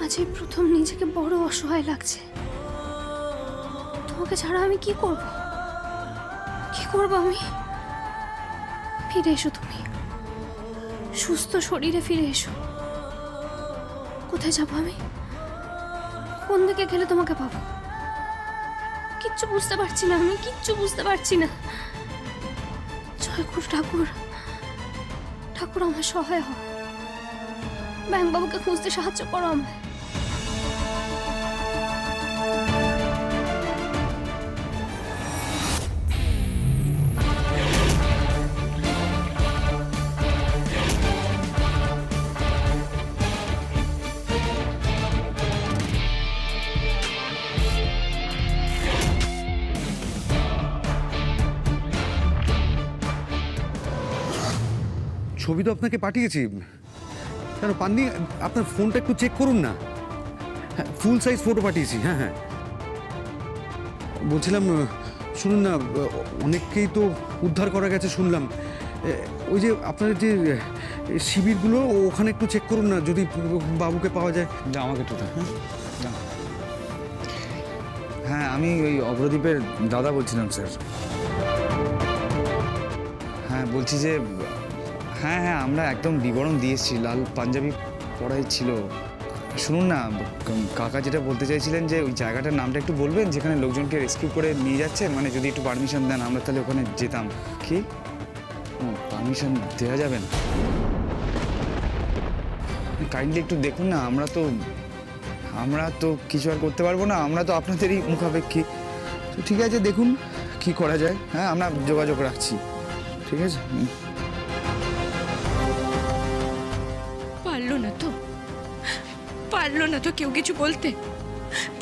আজ এই প্রথম নিজেকে বড় অসহায় লাগছে। তোমাকে ছাড়া আমি কি করব? কি করব আমি? ফিরে এসো তুমি, সুস্থ শরীরে ফিরে এসো। কোথায় যাবো আমি? কোন দিকে গেলে তোমাকে পাবো? কিচ্ছু বুঝতে পারছি না, আমি কিচ্ছু বুঝতে পারছি না। জয়গুরু ঠাকুর, ঠাকুর আমার সহায় হও। ব্যাংক বাবুকে খুঁজতে সাহায্য করো আমায়। ছবি তো আপনাকে পাঠিয়েছি, কেন পাননি? আপনার ফোনটা একটু চেক করুন না। হ্যাঁ, ফুল সাইজ ফটো পাঠিয়েছি। হ্যাঁ হ্যাঁ, বলছিলাম শুনুন না, অনেককেই তো উদ্ধার করা গেছে শুনলাম। ওই যে আপনাদের যে শিবিরগুলো, ওখানে একটু চেক করুন না, যদি বাবুকে পাওয়া যায়। যা আমাকে একটু দাও। হ্যাঁ, আমি ওই অগ্রদীপের দাদা বলছিলাম স্যার। হ্যাঁ, বলছি যে হ্যাঁ হ্যাঁ, আমরা একদম বিবরণ দিয়েছি, লাল পাঞ্জাবি পরাই ছিল। শুনুন না, কাকা যেটা বলতে চাইছিলেন যে ওই জায়গাটার নামটা একটু বলবেন যেখানে লোকজনকে রেস্কিউ করে নিয়ে যাচ্ছেন, মানে যদি একটু পারমিশন দেন আমরা তাহলে ওখানে যেতাম। কি পারমিশন দেওয়া যাবে না? কাইন্ডলি একটু দেখুন না, আমরা তো কিছু আর করতে পারবো না, আমরা তো আপনাদেরই মুখাপেক্ষী। তো ঠিক আছে, দেখুন কি করা যায়। হ্যাঁ, আমরা যোগাযোগ রাখছি, ঠিক আছে? পারলো না তো কেউ কিছু বলতে,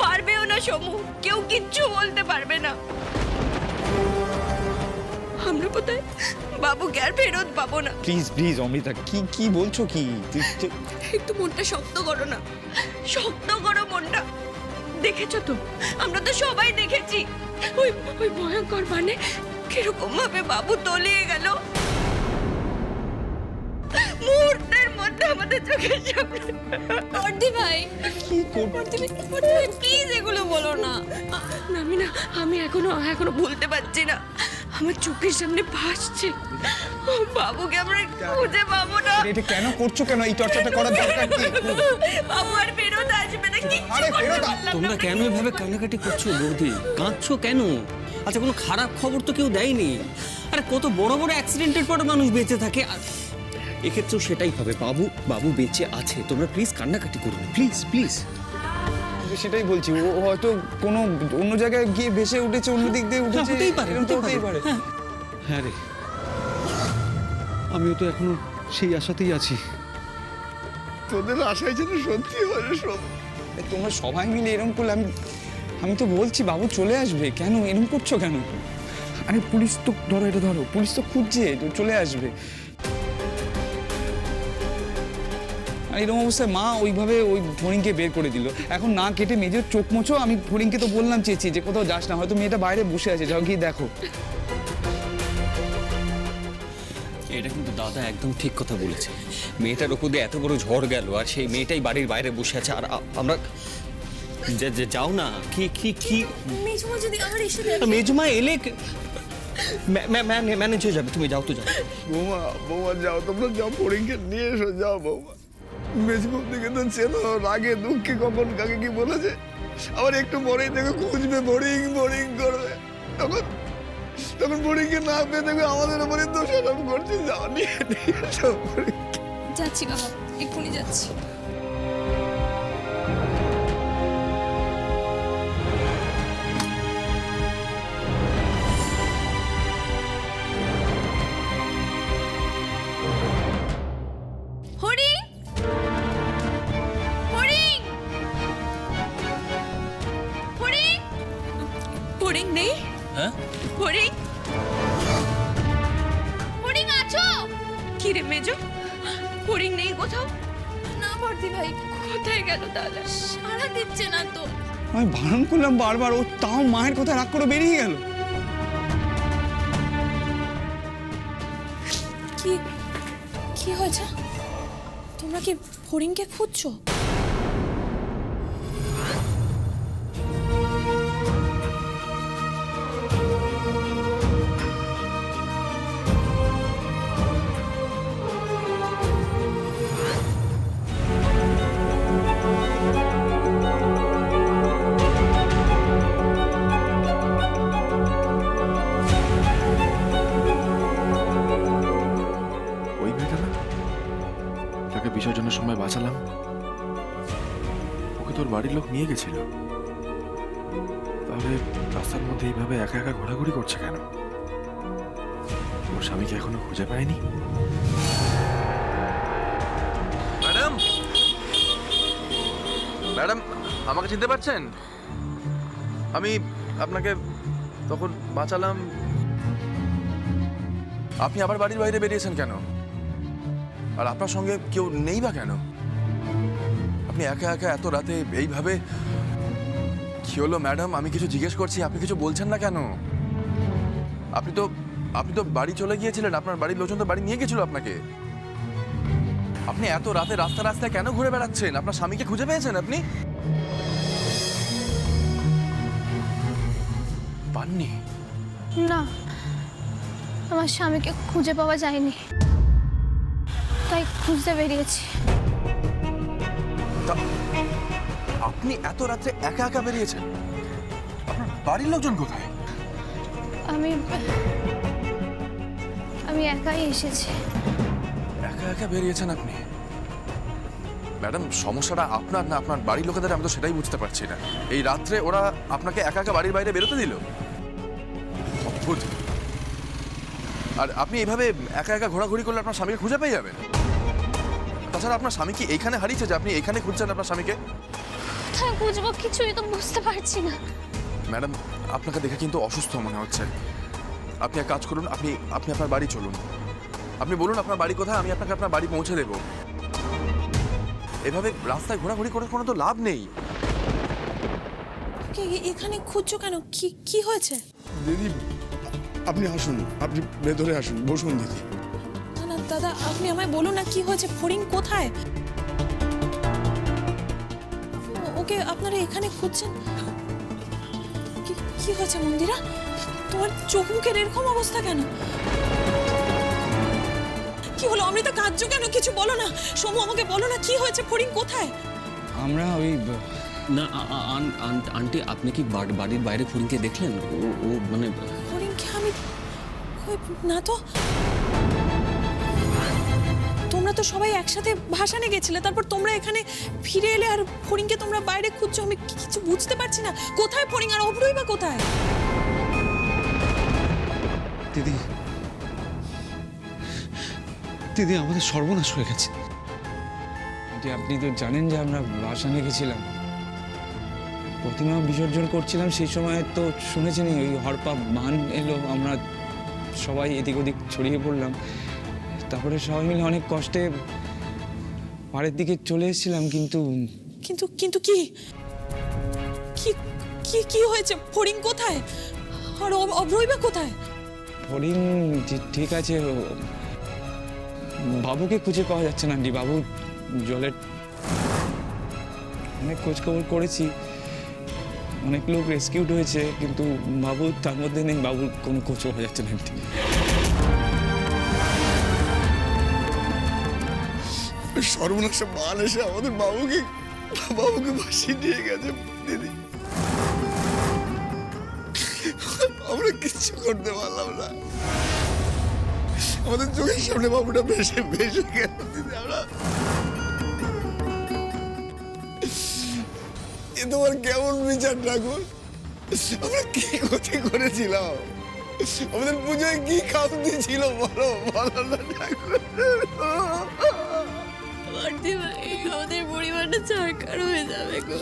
পারবেও না সমু, কেউ কিচ্ছু বলতে পারবে না। আমরা কোথায় বাবুকে আর ফেরত পাবো না। প্লিজ প্লিজ অমৃতা, কি বলছো কি? একটু মনটা শক্ত করো না, শক্ত করো মনটা। দেখেছো তো, আমরা তো সবাই দেখেছি ওই ওই ভয়ঙ্কর মানে কিরকম ভাবে বাবু তলিয়ে গেল মুহূর্তের মধ্যে আমাদের চোখের সামনে। বর্দি ভাই, প্লিজ এগুলো বলো না। আমি এখনো ভুলতে পারছি না, আমার চোখের সামনে ভাসছে বাবুকে আমরা খুঁজে পাবো না। এটা কেন করছো? কেন এই চর্চাটা করার দরকার কি? বাবু আর ফেরত আসবে না। আরে ফেরত তোমরা কেন এভাবে কান্নাকাটি করছো বৌদি? কাঁদছো কেন? আচ্ছা, কোনো খারাপ খবর তো কেউ দেয়নি। আরে কত বড় বড় অ্যাক্সিডেন্টের পর মানুষ বেঁচে থাকে, এক্ষেত্রেও সেটাই হবে। বাবু বেঁচে আছে, তোমরা প্লিজ কান্নাকাটি করো না, প্লিজ প্লিজ। সেটাই বলছি, ও হয়তো কোনো অন্য জায়গায় গিয়ে ভেসে উঠেছে, অন্য দিক দিয়ে উঠেছে। হতেই পারে, হতেই পারে। হ্যাঁ রে, আমিও তো এখনো সেই আশাতেই আছি। তোদের আশায় যেন সত্যি হয় সব। তোমরা সবাই মিলে এরকম করলে আমি তো বলছি বাবু চলে আসবে। কেন এরকম করছো কেন? আরে পুলিশ তো এটা ধরো, পুলিশ তো খুঁজছে, চলে আসবে। আর এরকম অবস্থায় মা ওইভাবে ওই ফড়িংকে বের করে দিল। এখন না কেটে মেজের চোখ মোছো। আমি ফড়িংকে তো বললাম চেয়েছি যে কোথাও যাস না, হয়তো মেয়েটা বাইরে বসে আছে, যাও গিয়ে দেখো। এটা কিন্তু দাদা একদম ঠিক কথা বলেছে। মেয়েটার ওপর দিয়ে এত বড় ঝড় গেল, আর সেই মেয়েটাই বাড়ির বাইরে বসে আছে, আর আমরা যাও না। কি মেজমা যদি আমার এসে মেজমা এলে ম্যানেজ হয়ে যাবে, তুমি যাও তো যাও। বৌমা যাও, তোমরা যাও, ফড়িংকে নিয়ে এসো, যাও বৌমা। মেজবুব দিকে তো চেনো, রাগে দুঃখে কখন কাকে কি বলেছে। আবার একটু পরেই দেখো খুঁজবে, বোরিং করবে। তখন বোরিংকে না পেয়ে দেখবে আমাদের উপরে দোষারোপ করছে। যাওয়া নিয়ে যাচ্ছি বাবা, এক্ষুনি যাচ্ছি। ফড়িং নেই? হ্যাঁ, ফড়িং আছো? কি রে মেজো, ফড়িং নেই কোথাও? না বর্দি ভাই, কোথায় গেল তাহলে? সাড়া দিচ্ছে না তো। আমি বারণ করলাম বারবার, ও তাও মায়ের কথা রাগ করে বেরিয়ে গেল। কি হয়েছে? তোমরা কি ফড়িংকে খুঁজছো? বাবুকে তোর বাড়ির লোক নিয়ে গেছিল, তাহলে রাস্তার মধ্যে এইভাবে একা একা ঘোরাঘুরি করছে কেন? ওর স্বামীকে এখনো খুঁজে পায়নি? ম্যাডাম, ম্যাডাম, আমাকে চিনতে পারছেন? আমি আপনাকে তখন বাঁচালাম। আপনি আবার বাড়ির বাইরে বেরিয়েছেন কেন? আর আপনার সঙ্গে কেউ নেই বা কেন? আপনি একা একা এত রাতে এইভাবে? কি হলো ম্যাডাম, আমি কিছু জিজ্ঞেস করছি, আপনি কিছু বলছেন না কেন? আপনি তো বাড়ি চলে গিয়েছিলেন, আপনার বাড়ির লোকজন তো বাড়ি নিয়ে গেছিল আপনাকে। আপনি এত রাতে রাস্তায় কেন ঘুরে বেড়াচ্ছেন? আপনার স্বামীকে খুঁজে পেয়েছেন আপনি? পাননি? না, আমার স্বামীকে খুঁজে পাওয়া যায়নি, তাই খুঁজতে বেরিয়েছি। আপনি এত রাত্রে একা একা বেরিয়েছেন? আপনার বাড়ির লোকজন কোথায়? আমি একাই এসেছি। একা একা বেরিয়েছেন আপনি? ম্যাডাম, সমস্যাটা আপনার না আপনার বাড়ির লোকেদের, আমি তো সেটাই বুঝতে পারছি না। এই রাত্রে ওরা আপনাকে একা একা বাড়ির বাইরে বেরোতে দিল? অদ্ভুত। আর আপনি এইভাবে একা একা ঘোরাঘুরি করলে আপনার স্বামীকে খুঁজে পেয়ে যাবেন। তাছাড়া আপনার স্বামী কি এইখানে হারিয়েছে যে আপনি এইখানে খুঁজছেন আপনার স্বামীকে? কোথায় খুঁজবো কিছুই তো বুঝতে পারছি না। ম্যাডাম, আপনাকে দেখে কিন্তু অসুস্থ মনে হচ্ছে। আপনি এক কাজ করুন, আপনি আপনার বাড়ি চলুন। আপনি বলুন আপনার বাড়ি কোথায়, আমি আপনাকে আপনার বাড়ি পৌঁছে দেব। এভাবে রাস্তায় ঘোরাঘুরি করে কোনো তো লাভ নেই। এখানে খুঁজছো কেন? কি হয়েছে? দিদি আপনি আসুন, আপনি ভেতরে আসুন, বসুন দিদি। না না দাদা, আপনি আমায় বলুন না কি হয়েছে। ফড়িং কোথায়? ওকে আপনারা এখানে খুঁজছেন? কি হয়েছে মন্দিরা? তোমার চোখ মুখের এরকম অবস্থা কেন? কি হলো? অমৃতা কাঁদছো কেন? কিছু বলো না। সমু, আমাকে বলো না কি হয়েছে। ফড়িং কোথায়? আমরা ওই না আন্টি, আপনি কি বাড়ির বাইরে ফড়িংকে দেখলেন? ও মানে ফড়িংকে আমি না তো। তোমরা তো সবাই একসাথে ভাসানে গেছিলে, তারপর তোমরা এখানে ফিরে এলে আর ফড়িংকে তোমরা বাইরে খুঁজছো। আমি কিছু বুঝতে পারছি না। কোথায় ফড়িং আর অভ্রই বা কোথায়? দিদি, দিদি, আমাদের সর্বনাশ হয়ে গেছে। আন্টি, আপনি তো জানেন যে আমরা ভাসানে গেছিলাম, প্রতিমা বিসর্জন করছিলাম। সেই সময় তো শুনেছেনই ওই হরপা বান এলো, আমরা সবাই এদিক ওদিক ছড়িয়ে পড়লাম। তারপরে সবাই মিলে অনেক কষ্টে পাড়ের দিকে চলে এসেছিলাম, কিন্তু কিন্তু কি কি কি কি হয়েছে? ফড়িং কোথায় আর অভ্রই বা কোথায়? হরিণ ঠিক আছে, বাবুকে খুঁজে পাওয়া যাচ্ছে না আন্টি। বাবু জলের অনেক খোঁজখবর করেছি, অনেক লোক রেস্কিউড হয়েছে, কিন্তু বাবু তার মধ্যে নেই। বাবুর কোনো খোঁজ পাওয়া যাচ্ছে না আন্টি। সর্বনাশে বান এসে আমাদের বাবুকে ভাসিয়ে নিয়ে গেছে দিদি। আমরা কিচ্ছু করতে পারলাম না। আমাদের চোখের সামনে বাবুটা ভেসে গেল দিদি। এ তোমার কেমন বিচার ঠাকুর? আমরা কি ক্ষতি করেছিলাম? আমাদের পুজোয় কি খামতি ছিল বলো না ঠাকুর? আমাদের পরিবারটা ছাড়কার হয়ে যাবে গো।